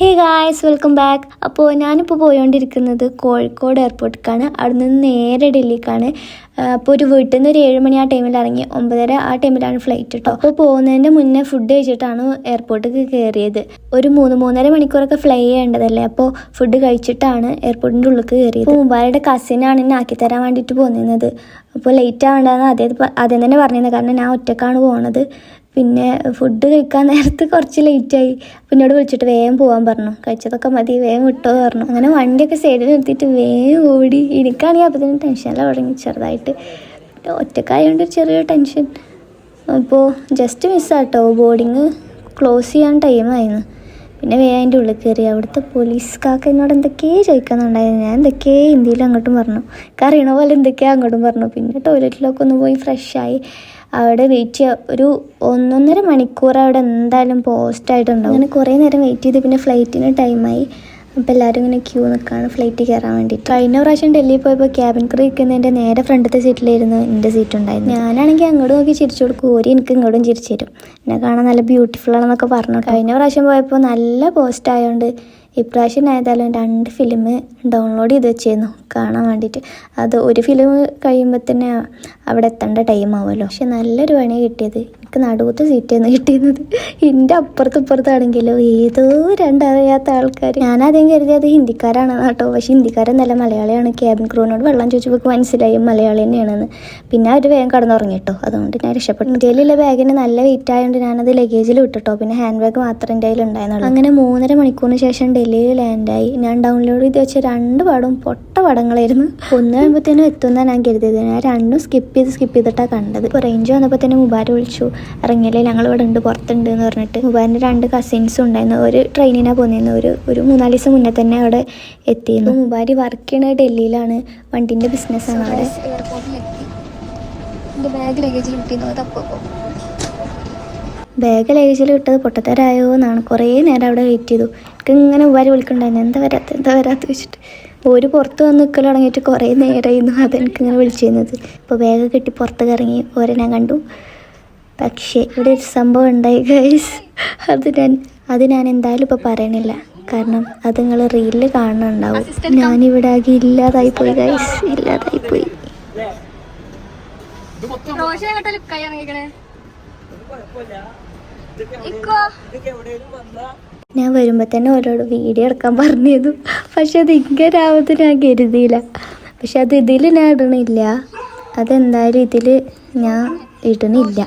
Hey guys, welcome back. അപ്പോൾ ഞാനിപ്പോൾ പോയിക്കൊണ്ടിരിക്കുന്നത് കോഴിക്കോട് എയർപോർട്ടിലേക്കാണ്. അവിടെ നിന്ന് നേരെ ഡൽഹിക്കാണ്. അപ്പോൾ ഒരു വീട്ടിൽ നിന്ന് ഒരു 7 മണി ആ ടൈമിൽ ഇറങ്ങി, 9:30 ആ ടൈമിലാണ് ഫ്ലൈറ്റ് കേട്ടോ. അപ്പോൾ പോകുന്നതിൻ്റെ മുന്നേ ഫുഡ് കഴിച്ചിട്ടാണ് എയർപോർട്ടിലേക്ക് കയറിയത്. ഒരു 3-3.5 മണിക്കൂറൊക്കെ ഫ്ലൈ ചെയ്യേണ്ടതല്ലേ. അപ്പോൾ ഫുഡ് കഴിച്ചിട്ടാണ് എയർപോർട്ടിൻ്റെ ഉള്ളിലേക്ക് കയറിയത്. അപ്പോൾ മുബാരയുടെ കസിനാണ് എന്നെ ആക്കി തരാൻ വേണ്ടിയിട്ട് പോകുന്നത്. അപ്പോൾ ലേറ്റ് ആവേണ്ടതെന്ന് ആദ്യം തന്നെ പറഞ്ഞിരുന്നത്, കാരണം ഞാൻ ഒറ്റക്കാണ് പോകുന്നത്. പിന്നെ ഫുഡ് കഴിക്കാൻ നേരത്ത് കുറച്ച് ലേറ്റായി. പിന്നോട് വിളിച്ചിട്ട് വേഗം പോകാൻ പറഞ്ഞു. കഴിച്ചതൊക്കെ മതി, വേഗം വിട്ടോ പറഞ്ഞു. അങ്ങനെ വണ്ടിയൊക്കെ സൈഡിൽ നിർത്തിയിട്ട് വേഗം ഓടി. എനിക്കാണെങ്കിൽ അപ്പോഴത്തേനും ടെൻഷനെല്ലാം തുടങ്ങി ചെറുതായിട്ട്. ഒറ്റക്കായതുകൊണ്ട് ചെറിയൊരു ടെൻഷൻ. അപ്പോൾ ജസ്റ്റ് മിസ്സാട്ടോ, ബോർഡിങ് ക്ലോസ് ചെയ്യാൻ ടൈമായിരുന്നു. പിന്നെ വേഗം അതിൻ്റെ ഉള്ളിൽ കയറി. അവിടുത്തെ പോലീസുകാർക്ക് എന്നോട് എന്തൊക്കെയോ ചോദിക്കാനുണ്ടായിരുന്നു. ഞാൻ എന്തൊക്കെയോ ഹിന്ദിയിൽ അങ്ങോട്ടും പറഞ്ഞു, അറിയണ പോലെ എന്തൊക്കെയോ അങ്ങോട്ടും പറഞ്ഞു. പിന്നെ ടോയ്ലറ്റിലൊക്കെ ഒന്ന് പോയി ഫ്രഷായി അവിടെ വെയിറ്റ് ചെയ്യുക. ഒരു 1.5 മണിക്കൂർ അവിടെ എന്തായാലും പോസ്റ്റായിട്ടുണ്ടാവും. അങ്ങനെ കുറേ നേരം വെയിറ്റ് ചെയ്ത് പിന്നെ ഫ്ലൈറ്റിന് ടൈമായി. അപ്പോൾ എല്ലാവരും ഇങ്ങനെ ക്യൂ നിൽക്കുകയാണ് ഫ്ലൈറ്റ് കയറാൻ വേണ്ടിയിട്ട്. കഴിഞ്ഞ പ്രാവശ്യം ഡൽഹിയിൽ പോയപ്പോൾ ക്യാബിൻ ക്രൂ ഇരിക്കുന്നതിൻ്റെ നേരെ ഫ്രണ്ടത്തെ സീറ്റിലായിരുന്നു എൻ്റെ സീറ്റ് ഉണ്ടായിരുന്നു. ഞാനാണെങ്കിൽ അങ്ങോട്ട് നോക്കി ചിരിച്ചു കൊടുക്കും, ഓരി എനിക്ക് ഇങ്ങോട്ടും ചിരിച്ചു തരും. എന്നെ കാണാൻ നല്ല ബ്യൂട്ടിഫുൾ ആണെന്നൊക്കെ പറഞ്ഞു. കഴിഞ്ഞ പ്രാവശ്യം പോയപ്പോൾ നല്ല പോസ്റ്റ് ആയതുകൊണ്ട് ഇപ്രാവശ്യം ഏതായാലും 2 ഫിലിം ഡൗൺലോഡ് ചെയ്ത് വെച്ചിരുന്നു കാണാൻ വേണ്ടിയിട്ട്. അത് ഒരു ഫിലിം കഴിയുമ്പോൾ തന്നെ അവിടെ എത്തേണ്ട ടൈം ആവുമല്ലോ. പക്ഷെ നല്ലൊരു പണി കിട്ടിയത്. എനിക്ക് നടുവത്തെ സീറ്റായിരുന്നു കിട്ടിയിരുന്നത്. എൻ്റെ അപ്പുറത്താണെങ്കിലോ ഏതോ 2 അറിയാത്ത ആൾക്കാർ. ഞാനാദ്യം കരുതിയത് ഹിന്ദിക്കാരാണ് കേട്ടോ. പക്ഷെ ഹിന്ദിക്കാരെന്നല്ല, മലയാളിയാണ്. ക്യാബിൻ ക്രൂവിനോട് വെള്ളം ചോദിച്ചപ്പോൾ മനസ്സിലായി മലയാളി തന്നെയാണെന്ന്. പിന്നെ അവർ വേഗം കടന്നുറങ്ങി കേട്ടോ. അതുകൊണ്ട് ഞാൻ രക്ഷപ്പെട്ടു. ഇന്ത്യയിലുള്ള ബാഗിന് നല്ല വെയിറ്റ് ആയതുകൊണ്ട് ഞാനത് ലഗേജിൽ വിട്ടിട്ടോ. പിന്നെ ഹാൻഡ് ബാഗ് മാത്രം എൻ്റെ കയ്യിൽ ഉണ്ടായിരുന്നുള്ളൂ. അങ്ങനെ 3.5 മണിക്കൂറിന് ശേഷം ഡൽഹിയിൽ ലാൻഡായി. ഞാൻ ഡൗൺലോഡ് ചെയ്ത് വെച്ച 2 പടവും പൊട്ട പടങ്ങളായിരുന്നു. 1 ആകുമ്പോഴത്തേനും എത്തുമെന്നാണ് ഞാൻ കരുതിയത്. ഞാൻ 2 സ്കിപ്പ് ചെയ്തിട്ടാണ് കണ്ടത്. ഇപ്പോൾ റേഞ്ച് വന്നപ്പോൾ തന്നെ മുബാര് വിളിച്ചു, ഇറങ്ങിയല്ലേ ഞങ്ങൾ ഇവിടെ ഉണ്ട്, പുറത്തുണ്ട് എന്ന് പറഞ്ഞിട്ട്. മുബാരിൻ്റെ 2 കസിൻസും ഉണ്ടായിരുന്നു. ഒരു ട്രെയിനിനാണ് പോകുന്നത്. ഒരു 4 ദിവസം മുന്നേ തന്നെ അവിടെ എത്തിയിരുന്നു. മുബാരി വർക്ക് ചെയ്യണത് ഡൽഹിയിലാണ്. വണ്ടിൻ്റെ ബിസിനസ്സാണ് അവിടെ. ബാഗ് ലഗേജിൽ വിട്ടത് പൊട്ടത്തരായോ എന്നാണ്. കുറേ നേരം അവിടെ വെയിറ്റ് ചെയ്തു. എനിക്ക് ഇങ്ങനെ മുബാരി വിളിക്കണ്ടായിരുന്നു, എന്താ വരാത്ത വെച്ചിട്ട്. ഒരു പുറത്ത് വന്ന് നിൽക്കൽ തുടങ്ങിയിട്ട് കുറേ നേരമായിരുന്നു അതെനിക്കിങ്ങനെ വിളിച്ചിരുന്നത്. ഇപ്പോൾ ബാഗ് കെട്ടി പുറത്തേക്ക് ഇറങ്ങി ഓരെ ഞാൻ കണ്ടു. പക്ഷേ ഇവിടെ ഒരു സംഭവം ഉണ്ടായി ഗൈസ്. അത് ഞാൻ എന്തായാലും ഇപ്പോൾ പറയണില്ല, കാരണം അത് നിങ്ങൾ റീലിൽ കാണുന്നുണ്ടാവും. ഞാനിവിടെ ആകെ ഇല്ലാതായിപ്പോയി ഗൈസ്, ഇല്ലാതായിപ്പോയി. ഞാൻ വരുമ്പോൾ തന്നെ ഓരോട് വീഡിയോ എടുക്കാൻ പറഞ്ഞിരുന്നു. പക്ഷെ അത് ഇങ്ങനാവത്ത് ഞാൻ കരുതിയില്ല. പക്ഷെ അത് ഇതിൽ ഞാൻ ഇടണില്ല. അതെന്തായാലും ഇതിൽ ഞാൻ ഇടണില്ല.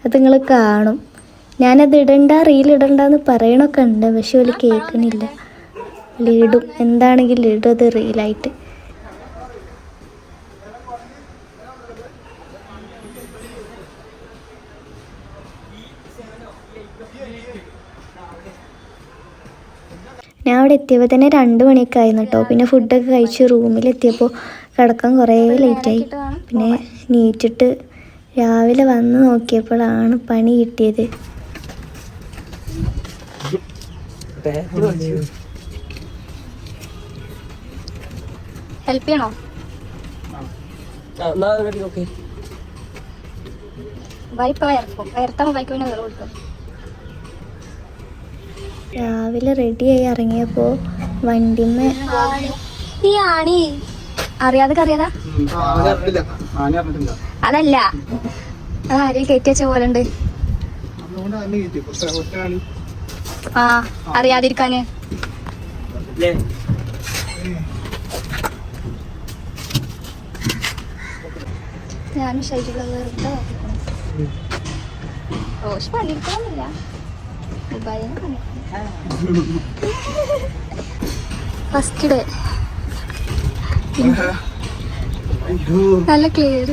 അത് നിങ്ങൾ കാണും. ഞാനത് റീലിടണ്ടെന്ന് പറയണൊക്കെ ഉണ്ട്. പക്ഷെ ഒരു കേൾക്കണില്ല. ഇടും, എന്താണെങ്കിലും ഇടും അത് റീലായിട്ട്. ഞാൻ അവിടെ എത്തിയപ്പോൾ തന്നെ 2 മണിയൊക്കെ ആയിരുന്നു കേട്ടോ. പിന്നെ ഫുഡൊക്കെ കഴിച്ച് റൂമിലെത്തിയപ്പോൾ കിടക്കാൻ കുറേ ലേറ്റായി. പിന്നെ നീറ്റിട്ട് രാവിലെ വന്ന് നോക്കിയപ്പോഴാണ് പണി കിട്ടിയത്. ഹെൽപ്പ് ചെയ്യണോ? രാവിലെ റെഡിയായി ഇറങ്ങിയപ്പോൾ വണ്ടിമ്മ അറിയാതാ അതല്ല, ആരെയും കയറ്റി വെച്ച പോലെ ഉണ്ട്. ആ, അറിയാതിരിക്കാന്. ഞാനും ശൈലിയുള്ള വെറുതെ റോഷ് പണിയെടുക്കാന്നില്ല. ഫസ്റ്റ് ഡേ നല്ല ക്ലിയർ.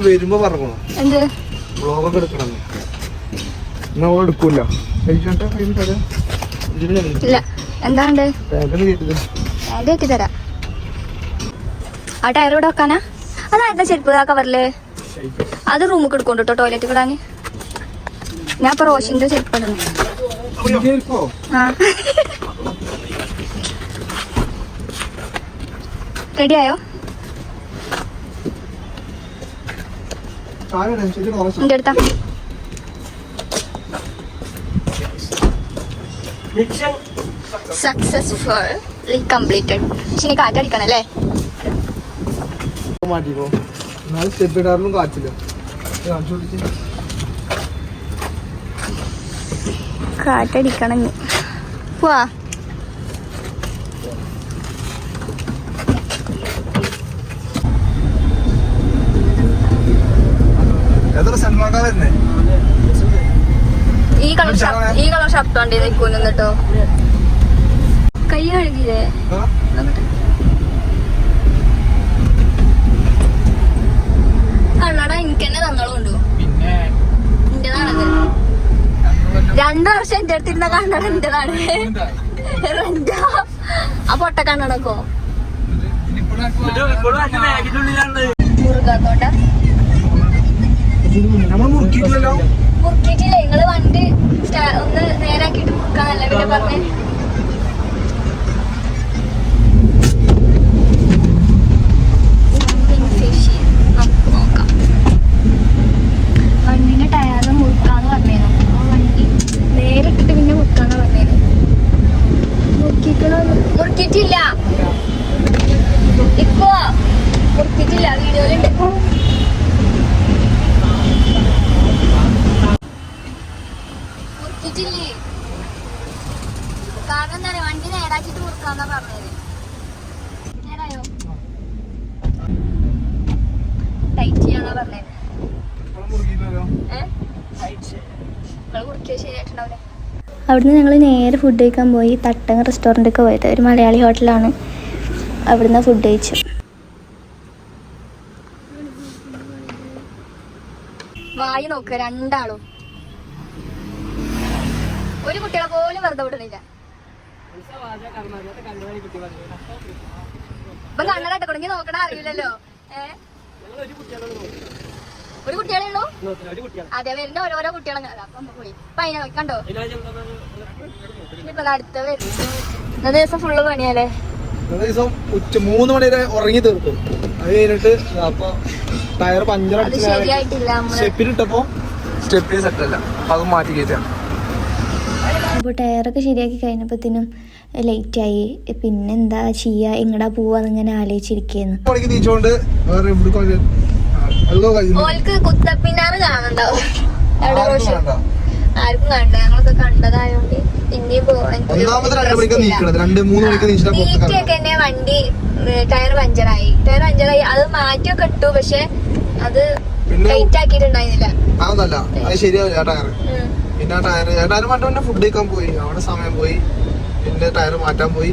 വരുമ്പോ പറഞ്ഞു എന്ത് ഇല്ല, എന്താണ്ട് എത്തി തരാം. ആ ടയർ ഇവിടെ വെക്കാനാ? അതാ ചെരുപ്പ് ആ കവറില്. അത് റൂമിൽ എടുക്കോണ്ട് കേട്ടോ, ടോയ്ലറ്റ് കിടാന്. ഞാൻ ഇപ്പൊ റോഷിന്റെ ചെരുപ്പ് ഇടുന്നു. റെഡി ആയോ? എന്റെ അടുത്താ സക്സസ്ഫുള്ളി കംപ്ലീറ്റഡ്. പക്ഷെ കാറ്റടിക്കണല്ലേ? കാറ്റടിക്കണം. പോവാ. ഈ കളർ ഷർട്ട് ഉണ്ട് നിൽക്കുന്നു കേട്ടോ. കൈ കഴുകിയില്ലേ? കണ്ണട എനിക്ക് തന്നെ തന്നോളുണ്ടോ? എന്റേതാണത്. 2 വർഷം എന്റെ അടുത്തിരുന്ന കണ്ണട എന്റേതാണ്. ആ പൊട്ട കണ്ണടക്കോ മുറുകാത്തോണ്ട മുറുക്കിട്ടില്ല. നിങ്ങള് വണ്ടി ഒന്ന് നേരാക്കിട്ട് മുറുക്കാന്നല്ല പിന്നെ പറഞ്ഞേ. നോക്കാം. വണ്ടിന്റെ ടയറ് മുറുക്കാന്ന് പറഞ്ഞേനു. വണ്ടി നേരിട്ടിട്ട് പിന്നെ മുറുക്കാന്ന് പറഞ്ഞേനു. മുറുക്കിട്ടില്ല ഇപ്പൊ മുറുക്കിട്ടില്ല. വീഡിയോയിലുണ്ട്. മുറുക്കിട്ടില്ലേ? കാരണം എന്താ പറയാ, വണ്ടി നേരാക്കിട്ട് മുറുക്കാന്നാ പറഞ്ഞത്. നേരായോ? ടൈറ്റ് ചെയ്യാന്നാ പറഞ്ഞത്. അവിടുന്ന് ഞങ്ങൾ നേരെ ഫുഡ് കഴിക്കാൻ പോയി. തട്ടങ്ങ റെസ്റ്റോറൻറ്റൊക്കെ പോയത് ഒരു മലയാളി ഹോട്ടലാണ്. അവിടുന്ന് ഫുഡ് കഴിച്ചു. വായി നോക്ക, രണ്ടാളും ഒരു കുട്ടികളെ പോലും വെറുതെ വിടുന്നില്ല. ഇപ്പൊ കണ്ണട ഇട്ടണമെങ്കിൽ നോക്കണ അറിയില്ലല്ലോ. ഒരു കുട്ടികളെ ഉള്ളൂ. അതെ, വരുന്ന ഓരോരോ കുട്ടികളെ പോയി. ഇപ്പൊ അതിനെ കണ്ടോ? ഇപ്പൊ അടുത്ത വരുന്ന ദിവസം ഫുള്ള് പണിയല്ലേ. 3 മണി വരെ ഉറങ്ങി തീർക്കും. അത് കഴിഞ്ഞിട്ട് അപ്പൊ ടയർ പഞ്ചർ ശരിയായിട്ടില്ല. സ്റ്റെപ്പിലിട്ടപ്പോ സ്റ്റെപ്പിന് സെറ്റല്ല, അത് മാറ്റി കയറ്റാം. അപ്പോൾ ടയറൊക്കെ ശരിയാക്കി കഴിഞ്ഞപ്പോഴത്തേനും ലേറ്റായി. പിന്നെന്താ ചെയ്യാ, എങ്ങടാ പോവാന്നിങ്ങനെ ആലോചിച്ചിരിക്കുന്നു. ഓൾക്ക് കുത്തപ്പിന്നാറ് കാണണ്ടാവും. ആർക്കും കണ്ട, ഞങ്ങളൊക്കെ കണ്ടതായോണ്ട് പിന്നെയും നീറ്റിയൊക്കെ തന്നെ വണ്ടി ടയർ പഞ്ചറായി. അത് മാറ്റിയൊക്കെ ഇട്ടു. പക്ഷെ അത് ടൈറ്റ് ആക്കിയിട്ടുണ്ടായിരുന്നില്ല. അതൊന്നല്ല, അത് ശരിയാവില്ല ടയർ. പിന്നെ ടയർ മാറ്റാൻ ഫുഡ് കഴിക്കാൻ പോയി, അവിടെ സമയം പോയി. പിന്നെ ടയർ മാറ്റാൻ പോയി.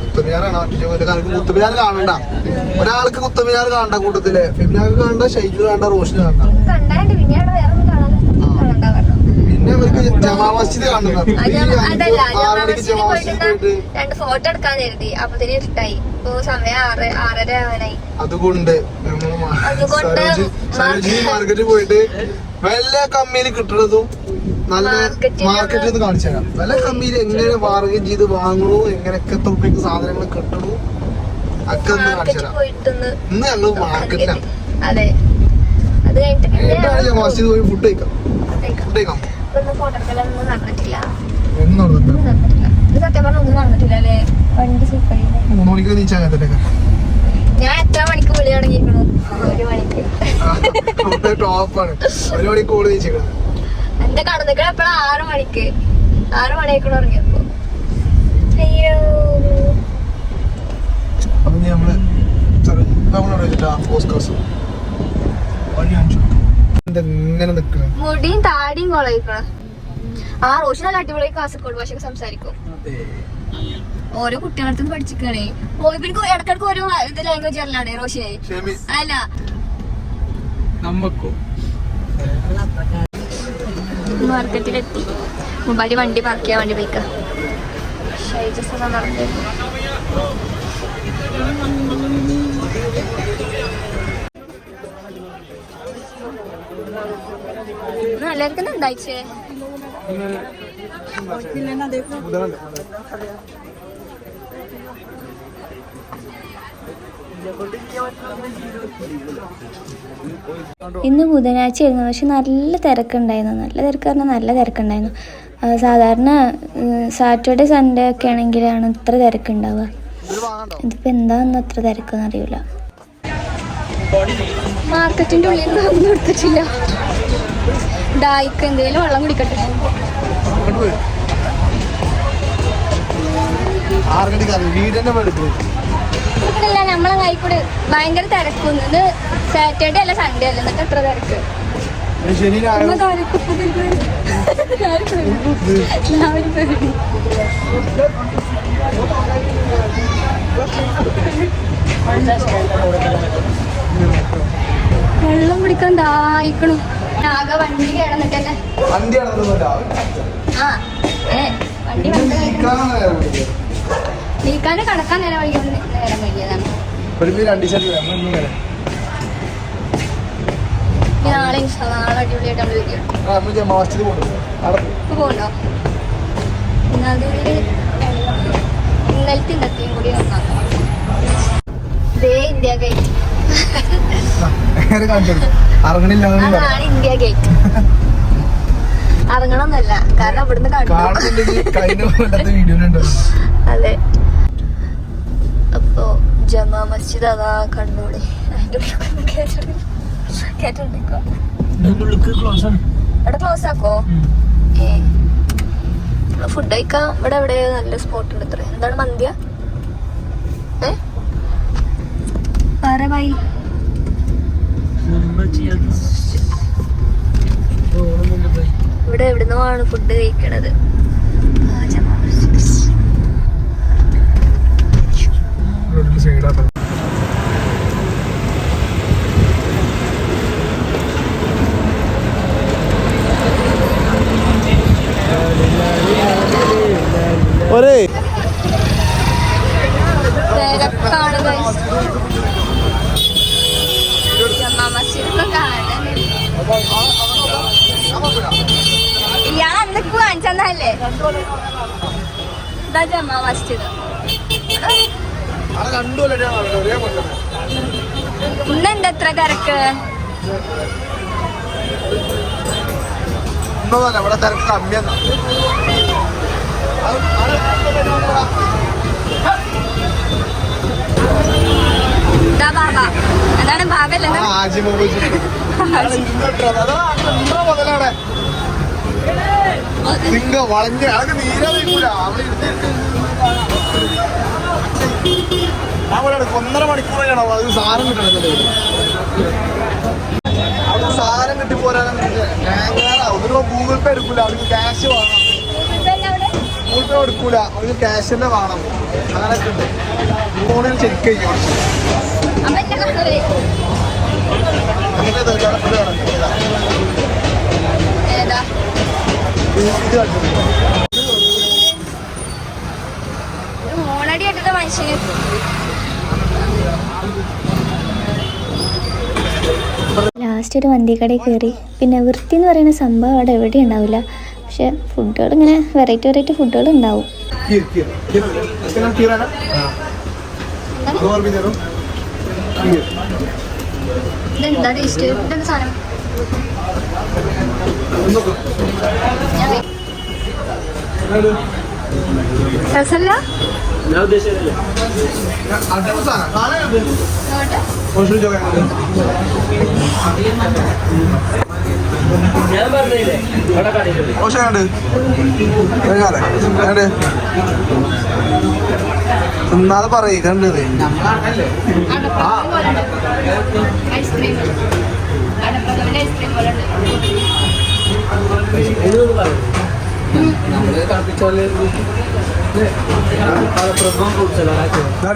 കുത്തമിനാറാണ് കുത്തമിനാർ കാണണ്ട. ഒരാൾക്ക് കുത്തമിനാർ കാണണ്ട കൂട്ടത്തില്. ഫെമിനാക്ക് കാണണ്ട, ഷൈജു കാണണ്ട, റോഷന് കാണണ്ട. പിന്നെ അവർക്ക് ജമാ മസ്ജിദ് കാണുന്നത്. 2 ഫോട്ടോ എടുക്കാൻ കരുതി. അപ്പത്തിന് ഇഷ്ടായി. ഇപ്പൊ സമയം 6:30 ആവാനായി. അതുകൊണ്ട് സരോജിനി മാർക്കറ്റിൽ പോയിട്ട് വല്ല കമ്മിയിൽ കിട്ടുന്നതും നല്ല മാർക്കറ്റിൽ നിന്ന് കാണിച്ചു തരാം. വല്ല കമ്മിയിൽ എങ്ങനെ ബാർഗൻ ചെയ്ത് വാങ്ങണു, എങ്ങനെയൊക്കെ എത്ര രൂപയ്ക്ക് സാധനങ്ങൾ കിട്ടണു ഒക്കെ ഒന്ന് കാണിച്ചു തരാം. ഇന്ന് ഞങ്ങള് മാർക്കറ്റിലാണ്. മസ്ജിദ് പോയി ഫുഡ് കഴിക്കാം. മൂന്ന് മണിക്ക് നീച്ചാൽ ഞാൻ എത്ര മണിക്ക് വിളി തുടങ്ങിയിരിക്കണു? 1 മണിക്ക്. ടോപ്പാണ്. 1 മണിക്ക് ഓടി നീച്ചിക്കണം. എന്റെ കടന്നിക്കണ എപ്പോഴാ? 6 മണിക്ക്. 6 മണിയായിക്കണ ഇറങ്ങിയപ്പോ. അയ്യോ, അത് നമ്മള് മുടിയും താടിയും കൊളയിക്കണ. ആ റോഷി നല്ല അടിപൊളി കാസർഗോഡ് ഭാഷ സംസാരിക്കും. ഓരോ കുട്ടികളടുത്തും പഠിച്ചിക്കണേ. ഇവർക്ക് ഇടക്കിടക്ക് ഓരോ ഇത് ലാംഗ്വേജ് അറിയില്ലാണേ റോഷിനെ. അല്ല മാർക്കറ്റിലെത്തി. മുമ്പാടി വണ്ടി പാർക്ക് ചെയ്യാൻ വേണ്ടി പോയിക്ക. എല്ലാവർക്കും ഉണ്ടായിച്ചേ. ഇന്ന് ബുധനാഴ്ച ആയിരുന്നു. പക്ഷെ നല്ല തിരക്കുണ്ടായിരുന്നു. നല്ല തിരക്ക് പറഞ്ഞാൽ നല്ല തിരക്കുണ്ടായിരുന്നു. സാധാരണ സാറ്റർഡേ സൺഡേ ഒക്കെ ആണെങ്കിലാണ് ഇത്ര തിരക്കുണ്ടാവുക. ഇതിപ്പോൾ എന്താണെന്ന് അത്ര തിരക്കെന്ന് അറിയില്ല. മാർക്കറ്റിൻ്റെ ഉള്ളിൽ നിന്ന് ഒന്നും എടുത്തിട്ടില്ല. ഡായിക്ക് എന്തെങ്കിലും വെള്ളം കുടിക്കട്ടെ. ഇല്ല, നമ്മളെ കൈക്കൂടെ ഭയങ്കര തിരക്കൊന്നും. ഇത് സാറ്റർഡേ അല്ല സൺഡേ അല്ല, എന്നിട്ട് എത്ര തിരക്ക്. വെള്ളം കുടിക്കാൻ ദാഹിക്കണു. ആകെ വണ്ടി കിടന്നിട്ടല്ലേ. വണ്ടി നീക്കാന് കടക്കാൻ നേരം വൈകിയതാണ്. നാളെ നാളെ അടിപൊളിയായിട്ട് നമ്മള് പോകണ്ടോ? ഇന്നലത്തെ ഇന്നത്തെയും കൂടി നോക്കാം. India gate. അതാണ് ഇന്ത്യ ഗേറ്റ്. ഇറങ്ങണമെന്നല്ല, കാരണം ഇവിടുന്ന് അതെ. അപ്പൊ ജമാ മസ്ജിദ് അതാ കണ്ടോളി. അതിന്റെ കേട്ടോ ഇവിടെ ക്ലോസ് ആക്കോ? ഫുഡ് കഴിക്കാം. ഇവിടെ എവിടെ നല്ല സ്പോട്ട് ഉണ്ട്. ഇത്ര എന്താണ് മന്തിയ? വേറെ ബൈ. ഇവിടെ എവിടുന്നോ ആണ് ഫുഡ് കഴിക്കണത്. തിരക്കാണ് ജമാ മസ്ജിദും കാണാൻ. ഇയാൾ എന്തൊക്കെ കാണിച്ചല്ലേ? ഇതാ ജമാ മസ്ജിദ്. ഇന്നെന്താ എത്ര തിരക്ക്? ഇവിടെ തിരക്ക് കമ്മിയാണ്. എന്താണ് ബാബല്ലേ? വളഞ്ഞ നീരാ 1.5 മണിക്കൂറാണോ അത് സാധനം കിട്ടണത്. അവിടെ സാധനം കിട്ടിപ്പോരാനും ഗൂഗിൾ പേ എടുക്കൂല, അവർക്ക് ക്യാഷ് വേണം. ഗൂഗിൾ പേ എടുക്കൂല, അവർക്ക് ക്യാഷ് തന്നെ വേണം. അങ്ങനെയൊക്കെ ഉണ്ട്. ഫോണിൽ ചെക്ക് ചെയ്യും. മോളടി ഇട്ടിട്ട് മനുഷ്യന് ലാസ്റ്റ് ഒരു മന്തിക്കടയിൽ കയറി. പിന്നെ വൃത്തി എന്ന് പറയുന്ന സംഭവം അവിടെ എവിടെയും ഉണ്ടാവില്ല. പക്ഷെ ഫുഡുകൾ ഇങ്ങനെ വെറൈറ്റി ഫുഡുകൾ ഉണ്ടാവും. ഇതെന്താ ടേസ്റ്റ്? ഇതെന്താ സാധനം? രസമല്ല? തിന്നാതെ പറയ് കണ്ടത്. ഐസ്ക്രീം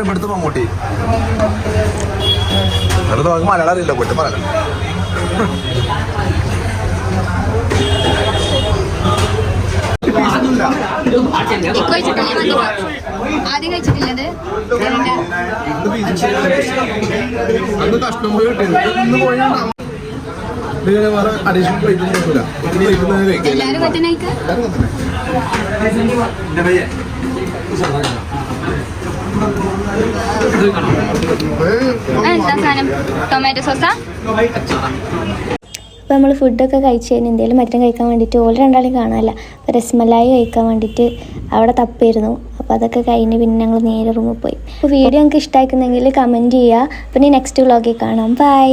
ഇവിടുത്തെ മമ്മൂട്ടി അത് മലയാളം അറിയില്ല. പോയിട്ട് മലയാളം ആദ്യം കഴിച്ചിട്ടില്ലത്. അന്ന് കഷ്ണം പോയി കിട്ടിയത്. ഇന്ന് പോയാൽ വേറെ അഡീഷണൽ പ്ലേറ്റ് കിട്ടില്ല. എല്ലാരും എന്താ സാധനം? ടൊമാറ്റോ സോസാ? അപ്പോൾ നമ്മൾ ഫുഡൊക്കെ കഴിച്ച് കഴിഞ്ഞാൽ എന്തെങ്കിലും മറ്റം കഴിക്കാൻ വേണ്ടിയിട്ട് ഓൾ രണ്ടാളെയും കാണാമല്ല. അപ്പോൾ രസ്മലായി കഴിക്കാൻ വേണ്ടിയിട്ട് അവിടെ തപ്പായിരുന്നു. അപ്പോൾ അതൊക്കെ കഴിഞ്ഞ് പിന്നെ ഞങ്ങൾ നേരെ റൂമിൽ പോയി. അപ്പോൾ വീഡിയോ നിങ്ങൾക്ക് ഇഷ്ടമായിരുന്നെങ്കിൽ കമൻറ്റ് ചെയ്യുക. പിന്നെ നെക്സ്റ്റ് വ്ളോഗിൽ കാണാം. ബൈ.